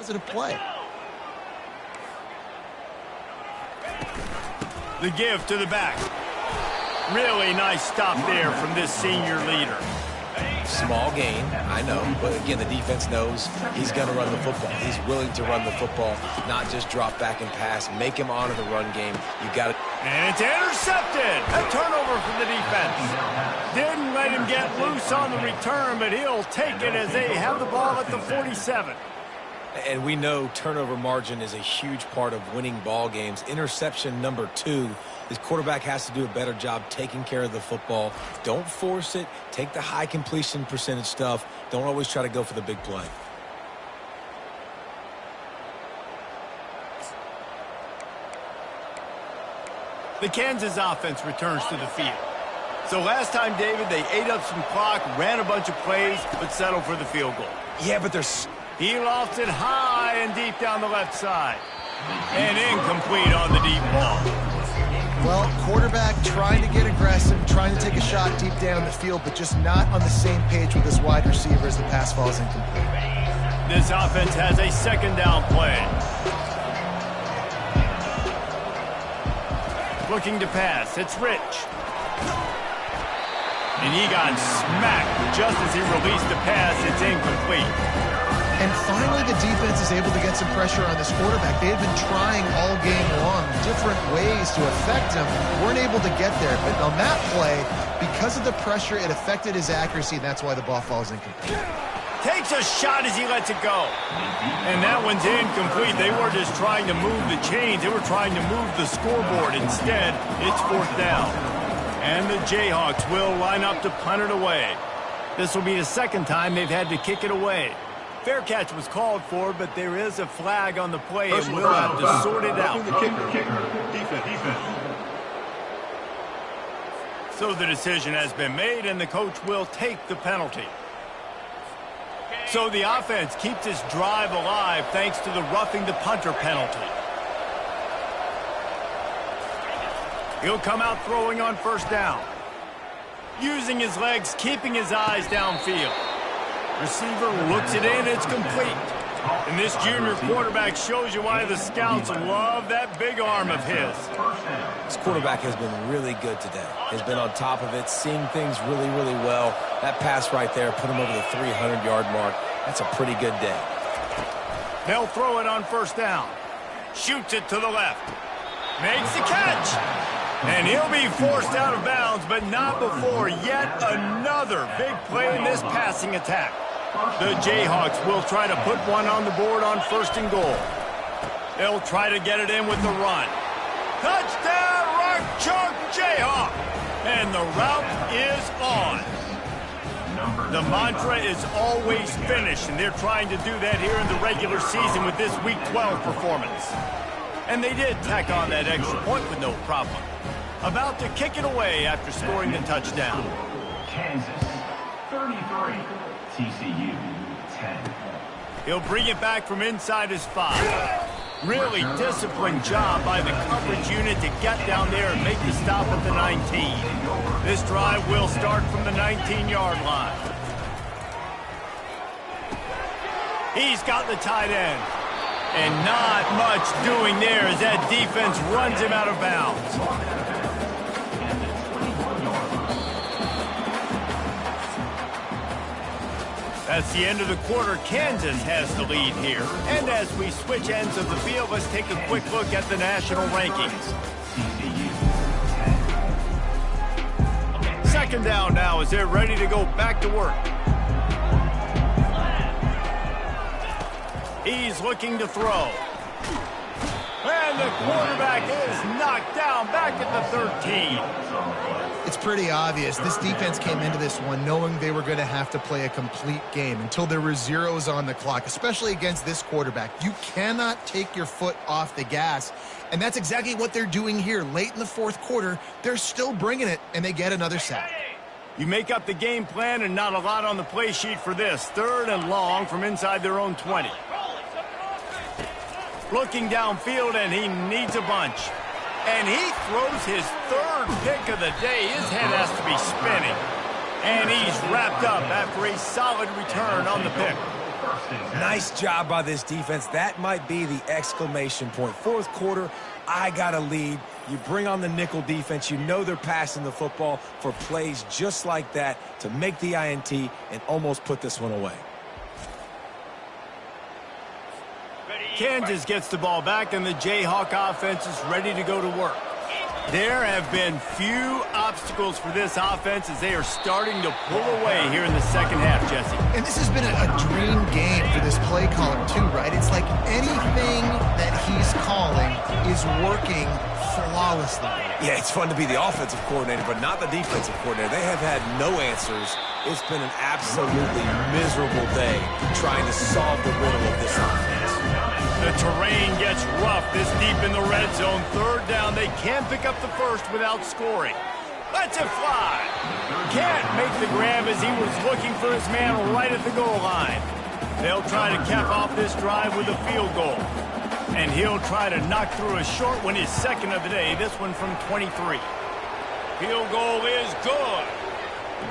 C: positive play.
A: The give to the back. Really nice stop there from this senior leader.
B: Small gain, I know, but again, the defense knows he's going to run the football. He's willing to run the football, not just drop back and pass. Make him honor the run game. You got it.
A: And it's intercepted. A turnover from the defense. Didn't let him get loose on the return, but he'll take it as they have the ball at the 47.
B: And we know turnover margin is a huge part of winning ball games. Interception number 2. His quarterback has to do a better job taking care of the football. Don't force it. Take the high completion percentage stuff. Don't always try to go for the big play.
A: The Kansas offense returns to the field. So last time, David, they ate up some clock, ran a bunch of plays, but settled for the field goal.
B: Yeah, but there's...
A: He lofts it high and deep down the left side. And incomplete on the deep ball.
C: Well, quarterback trying to get aggressive, trying to take a shot deep down the field, but just not on the same page with his wide receiver as the pass falls incomplete.
A: This offense has a second down play. Looking to pass. It's Rich. And he got smacked just as he released the pass. It's incomplete.
C: And finally, the defense is able to get some pressure on this quarterback. They had been trying all game long different ways to affect him. Weren't able to get there. But on that play, because of the pressure, it affected his accuracy, and that's why the ball falls incomplete.
A: Takes a shot as he lets it go. And that one's incomplete. They were just trying to move the chains. They were trying to move the scoreboard. Instead, it's fourth down. And the Jayhawks will line up to punt it away. This will be the second time they've had to kick it away. Fair catch was called for, but there is a flag on the play, and we'll have to sort it out.
D: Defense.
A: So the decision has been made, and the coach will take the penalty. So the offense keeps its drive alive thanks to the roughing the punter penalty. He'll come out throwing on first down. Using his legs, keeping his eyes downfield. Receiver looks it in, it's complete. And this junior quarterback shows you why the scouts love that big arm of his.
B: This quarterback has been really good today. Has been on top of it, seeing things really, really well. That pass right there put him over the 300-yard mark. That's a pretty good day.
A: They'll throw it on first down. Shoots it to the left. Makes the catch. And he'll be forced out of bounds, but not before yet another big play in this passing attack. The Jayhawks will try to put one on the board on first and goal. They'll try to get it in with the run. Touchdown, Rock Chalk Jayhawk! And the route is on. The mantra is always finish, and they're trying to do that here in the regular season with this Week 12 performance. And they did tack on that extra point with no problem. About to kick it away after scoring the touchdown.
D: Kansas 33, TCU 10.
A: He'll bring it back from inside his 5. Really disciplined job by the coverage unit to get down there and make the stop at the 19. This drive will start from the 19-yard line. He's got the tight end. And not much doing there as that defense runs him out of bounds. That's the end of the quarter. Kansas has the lead here. And as we switch ends of the field, let's take a quick look at the national rankings. Second down now as they're ready to go back to work. He's looking to throw. And the quarterback is knocked down back at the 13.
C: It's pretty obvious. This defense came into this one knowing they were going to have to play a complete game until there were zeros on the clock, especially against this quarterback. You cannot take your foot off the gas, and that's exactly what they're doing here. Late in the fourth quarter, they're still bringing it, and they get another sack.
A: You make up the game plan and not a lot on the play sheet for this. Third and long from inside their own 20. Looking downfield, and he needs a bunch. And he throws his third pick of the day. His head has to be spinning. And he's wrapped up after a solid return on the pick.
B: Nice job by this defense. That might be the exclamation point. Fourth quarter, I got a lead. You bring on the nickel defense. You know they're passing the football for plays just like that to make the INT and almost put this one away.
A: Kansas gets the ball back, and the Jayhawk offense is ready to go to work. There have been few obstacles for this offense as they are starting to pull away here in the second half, Jesse.
C: And this has been a dream game for this play caller, too, right? It's like anything that he's calling is working flawlessly.
B: Yeah, it's fun to be the offensive coordinator, but not the defensive coordinator. They have had no answers. It's been an absolutely miserable day trying to solve the riddle of this offense.
A: The terrain gets rough this deep in the red zone. Third down, they can pick up the first without scoring. Lets it fly. Can't make the grab as he was looking for his man right at the goal line. They'll try to cap off this drive with a field goal. And he'll try to knock through a short one, his second of the day, this one from 23. Field goal is good.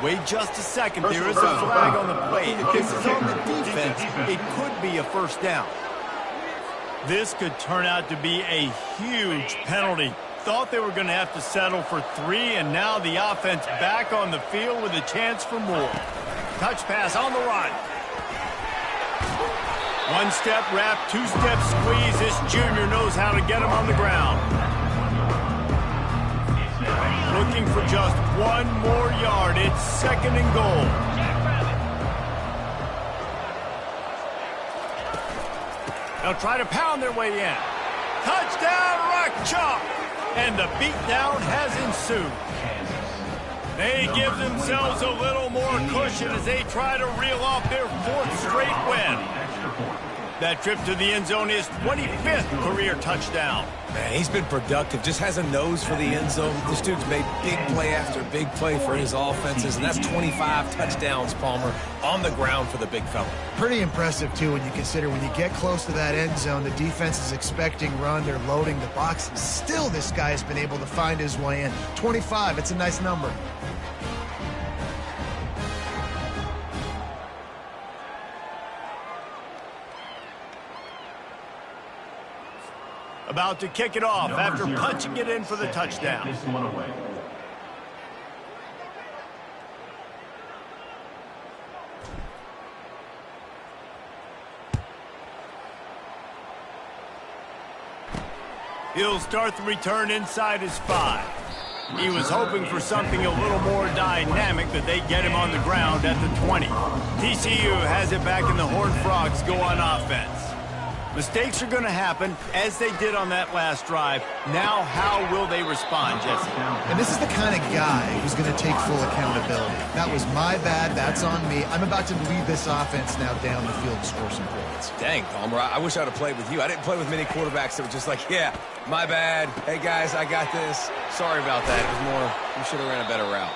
A: Wait just a second. There is a flag on the play. If this is on the defense, it could be a first down. This could turn out to be a huge penalty. Thought they were going to have to settle for 3, and now the offense back on the field with a chance for more. Touch pass on the run. One-step wrap, two-step squeeze. This junior knows how to get him on the ground. Looking for just one more yard. It's second and goal. They'll try to pound their way in. Touchdown, Rock Chalk! And the beatdown has ensued. They give themselves a little more cushion as they try to reel off their 4th straight win. That trip to the end zone is 25th career touchdown.
B: Man, he's been productive, just has a nose for the end zone. This dude's made big play after big play for his offenses, and that's 25 touchdowns, Palmer, on the ground for the big fella.
C: Pretty impressive, too, when you consider when you get close to that end zone, the defense is expecting run, they're loading the box, and still this guy has been able to find his way in. 25, it's a nice number.
A: About to kick it off after punching it in for the touchdown. He'll start the return inside his 5. He was hoping for something a little more dynamic, but they get him on the ground at the 20. TCU has it back, and the Horned Frogs go on offense. Mistakes are going to happen, as they did on that last drive. Now, how will they respond, Jesse?
C: And this is the kind of guy who's going to take full accountability. That was my bad. That's on me. I'm about to lead this offense now down the field and score some points.
B: Dang, Palmer, I wish I'd have played with you. I didn't play with many quarterbacks that were just like, yeah, my bad. Hey, guys, I got this. Sorry about that. It was more, you should have ran a better route.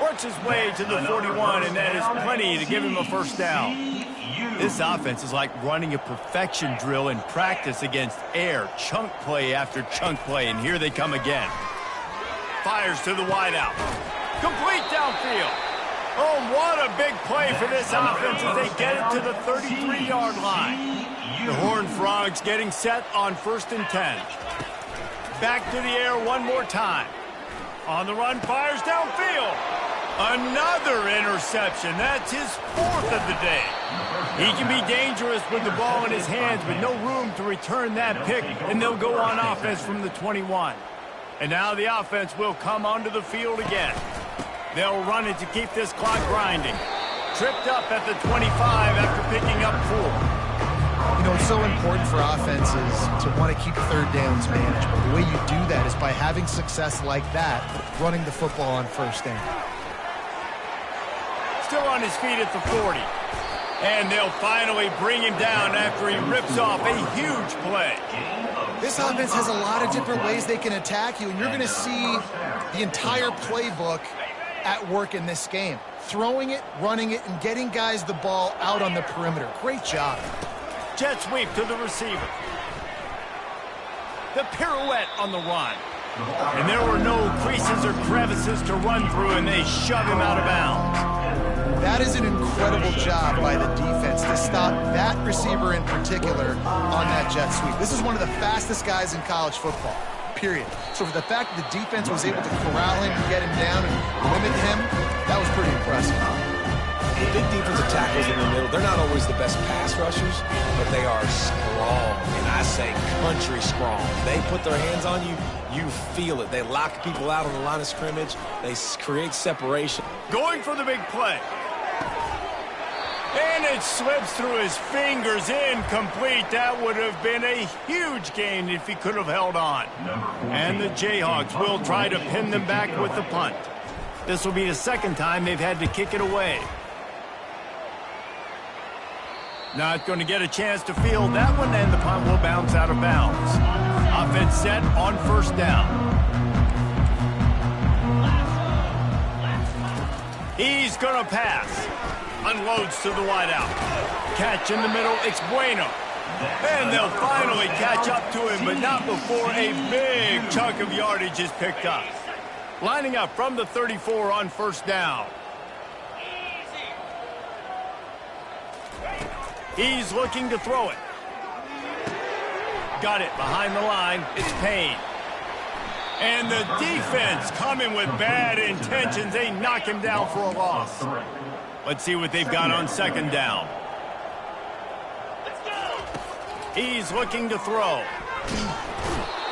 A: Works his way to the 41, and that is plenty to give him a first down. This offense is like running a perfection drill in practice against air. Chunk play after chunk play, and here they come again. Fires to the wideout. Complete downfield. Oh, what a big play for this offense as they get it to the 33-yard line. The Horned Frogs getting set on 1st and 10. Back to the air one more time. On the run, fires downfield. Another interception. That's his 4th of the day. He can be dangerous with the ball in his hands, but no room to return that pick, and they'll go on offense from the 21. And now the offense will come onto the field again. They'll run it to keep this clock grinding. Tripped up at the 25 after picking up 4.
C: You know, it's so important for offenses to want to keep third downs manageable. The way you do that is by having success like that, running the football on 1st down.
A: Still on his feet at the 40. And they'll finally bring him down after he rips off a huge play.
C: This offense has a lot of different ways they can attack you, and you're going to see the entire playbook at work in this game. Throwing it, running it, and getting guys the ball out on the perimeter. Great job.
A: Jet sweep to the receiver. The pirouette on the run. And there were no creases or crevices to run through, and they shove him out of bounds.
C: That is an incredible job by the defense to stop that receiver in particular on that jet sweep. This is one of the fastest guys in college football, period. So for the fact that the defense was able to corral him and get him down and limit him, that was pretty impressive.
B: Big defensive tackles in the middle, they're not always the best pass rushers, but they are strong, and I say country strong. They put their hands on you, you feel it. They lock people out on the line of scrimmage. They create separation.
A: Going for the big play. And it slips through his fingers, incomplete. That would have been a huge gain if he could have held on. And the Jayhawks will try to pin them back with the punt. This will be the second time they've had to kick it away. Not going to get a chance to field that one, and the punt will bounce out of bounds. Offense set on first down. He's going to pass. Unloads to the wideout. Catch in the middle, it's Bueno. And they'll finally catch up to him, but not before a big chunk of yardage is picked up. Lining up from the 34 on first down. He's looking to throw it. Got it behind the line. It's Payne. And the defense coming with bad intentions. They knock him down for a loss. Let's see what they've got on second down. He's looking to throw.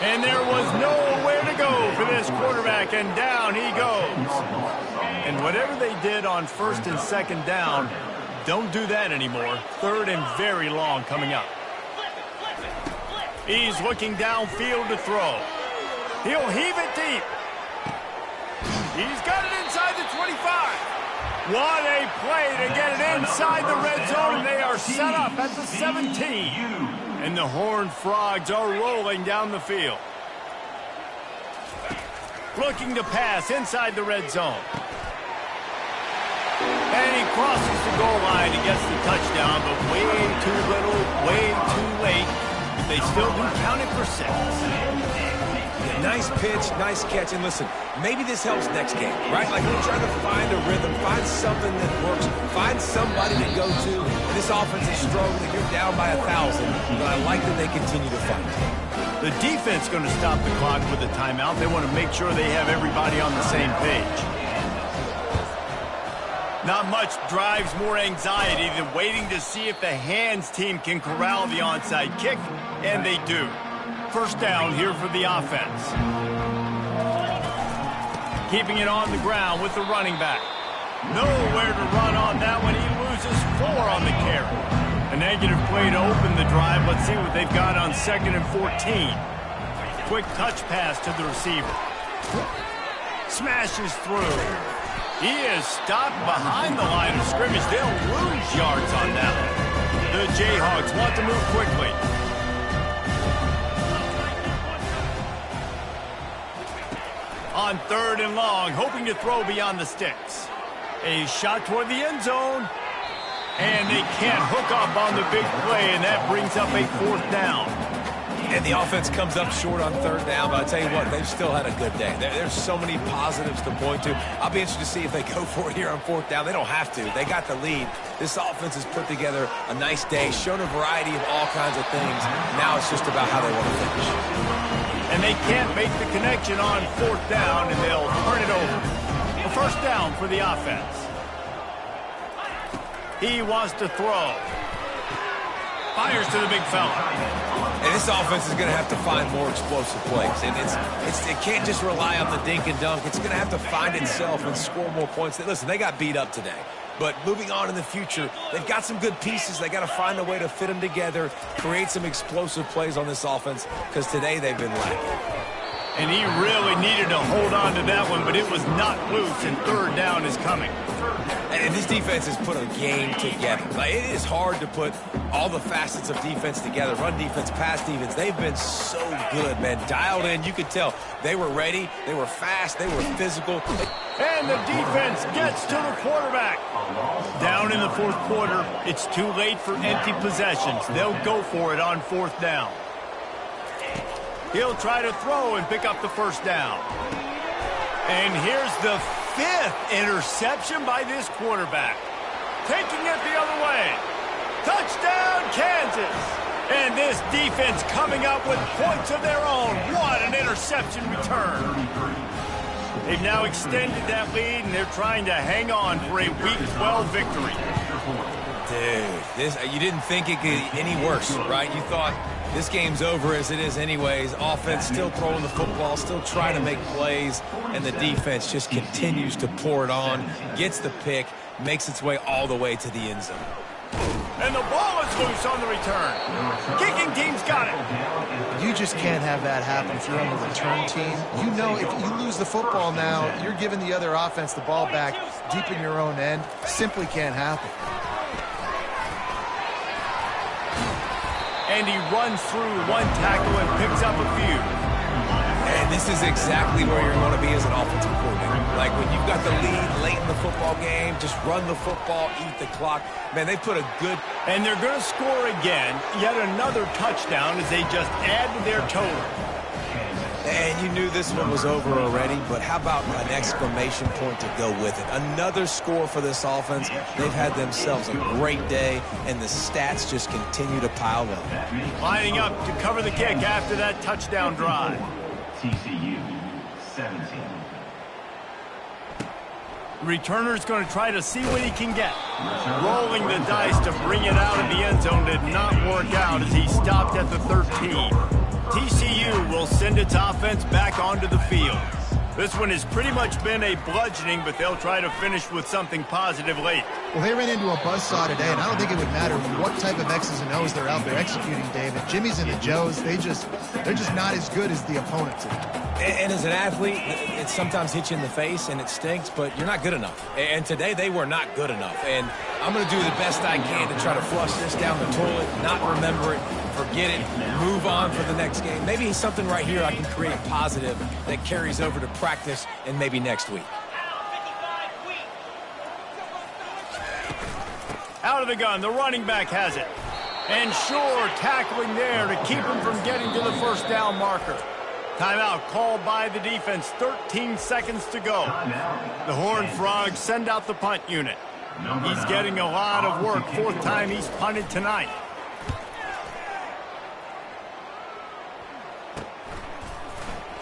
A: And there was nowhere to go for this quarterback, and down he goes. And whatever they did on first and second down, don't do that anymore. Third and very long coming up. He's looking downfield to throw. He'll heave it deep. He's got it inside the 25. What a play to get it inside the red zone. They are set up at the 17. And the Horned Frogs are rolling down the field. Looking to pass inside the red zone. And he crosses the goal line and gets the touchdown, but way too little, way too late. They still do count it for 6.
B: Yeah, nice pitch, nice catch. And listen, maybe this helps next game, right? Like we're trying to find a rhythm, find something that works, find somebody to go to. And this offense is struggling. You're down by 1,000, but I like that they continue to fight.
A: The defense going to stop the clock with a timeout. They want to make sure they have everybody on the same page. Not much drives more anxiety than waiting to see if the hands team can corral the onside kick, and they do. First down here for the offense. Keeping it on the ground with the running back. Nowhere to run on that one. He loses 4 on the carry. A negative play to open the drive. Let's see what they've got on 2nd and 14. Quick touch pass to the receiver. Smashes through. He is stopped behind the line of scrimmage. They'll lose yards on that one. The Jayhawks want to move quickly. On 3rd and long, hoping to throw beyond the sticks. A shot toward the end zone. And they can't hook up on the big play, and that brings up a 4th down.
B: And the offense comes up short on 3rd down, but I'll tell you what, they've still had a good day. There's so many positives to point to. I'll be interested to see if they go for it here on 4th down. They don't have to. They got the lead. This offense has put together a nice day, shown a variety of all kinds of things. Now it's just about how they want to finish.
A: And they can't make the connection on 4th down, and they'll turn it over. A first down for the offense. He wants to throw. Fires to the big fella.
B: And this offense is going to have to find more explosive plays. And it can't just rely on the dink and dunk. It's going to have to find itself and score more points. Listen, they got beat up today. But moving on in the future, they've got some good pieces. They got to find a way to fit them together, create some explosive plays on this offense, because today they've been lacking.
A: And he really needed to hold on to that one, but it was not loose, and 3rd down is coming.
B: And this defense has put a game together. Like, it is hard to put all the facets of defense together. Run defense, pass defense. They've been so good, man. Dialed in. You could tell they were ready. They were fast. They were physical.
A: And the defense gets to the quarterback. Down in the 4th quarter, it's too late for empty possessions. They'll go for it on 4th down. He'll try to throw and pick up the first down. And here's the 5th interception by this quarterback. taking it the other way. Touchdown, Kansas. And this defense coming up with points of their own. What an interception return. They've now extended that lead, and they're trying to hang on for a Week 12 victory.
B: Dude, you didn't think it could get any worse, right? You thought this game's over as it is anyways. Offense still throwing the football, still trying to make plays, and the defense just continues to pour it on, gets the pick, makes its way all the way to the end zone.
A: And the ball is loose on the return. Kicking team's got it.
C: You just can't have that happen if you're on the return team. You know if you lose the football now, you're giving the other offense the ball back deep in your own end. Simply can't happen.
A: And he runs through one tackle and picks up a few.
B: And this is exactly where you're going to be as an offensive coordinator. Like when you've got the lead late in the football game, just run the football, eat the clock. Man, they put a good...
A: And they're going to score again, yet another touchdown as they just add to their total.
B: And you knew this one was over already, but how about an exclamation point to go with it? Another score for this offense. They've had themselves a great day, and the stats just continue to pile up.
A: Lining up to cover the kick after that touchdown drive.
D: TCU 17.
A: Returner's going to try to see what he can get. Rolling the dice to bring it out of the end zone did not work out as he stopped at the 13. TCU will send its offense back onto the field. This one has pretty much been a bludgeoning, but they'll try to finish with something positive late.
C: Well, they ran into a buzzsaw today, and I don't think it would matter what type of X's and O's they're out there executing, David. Jimmy's and the Joes, they're just not as good as the opponent today.
B: And as an athlete, it sometimes hits you in the face and it stinks, but you're not good enough. And today they were not good enough. And I'm going to do the best I can to try to flush this down the toilet, not remember it, forget it, move on for the next game. Maybe something right here I can create a positive that carries over to practice and maybe next week.
A: Out of the gun, the running back has it. And sure, tackling there to keep him from getting to the first down marker. Timeout called by the defense, 13 seconds to go. The Horned Frogs send out the punt unit. He's getting a lot of work, fourth time he's punted tonight.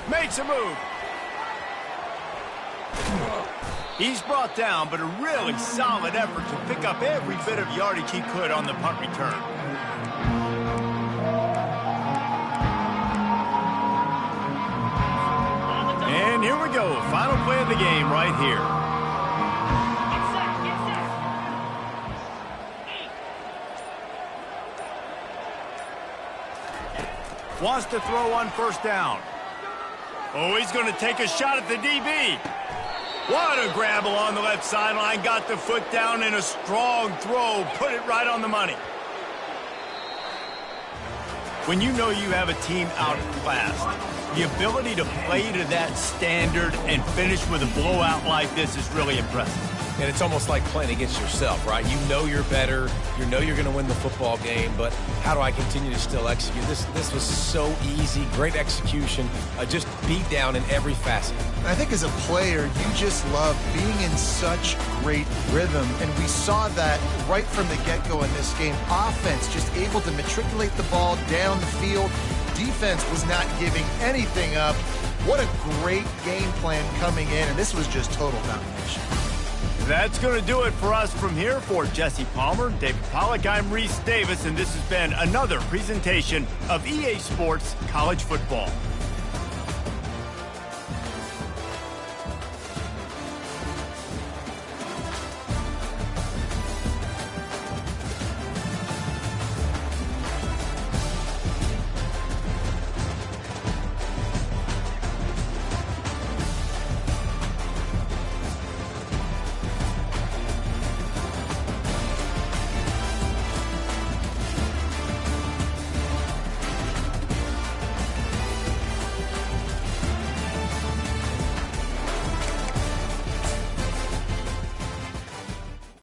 A: Makes a move. He's brought down, but a really solid effort to pick up every bit of yardage he could on the punt return. And here we go, final play of the game right here. Wants to throw on first down. Oh, he's going to take a shot at the DB. What a grab along the left sideline. Got the foot down in a strong throw. Put it right on the money. When you know you have a team outclassed, the ability to play to that standard and finish with a blowout like this is really impressive.
B: And it's almost like playing against yourself, right? You know you're better. You know you're going to win the football game, but how do I continue to still execute? This was so easy, great execution, just beat down in every facet.
C: I think as a player, you just love being in such great rhythm, and we saw that right from the get-go in this game. Offense just able to matriculate the ball down the field. Defense was not giving anything up. What a great game plan coming in, and this was just total domination.
A: That's going to do it for us from here. For Jesse Palmer, David Pollack, I'm Reese Davis, and this has been another presentation of EA Sports College Football.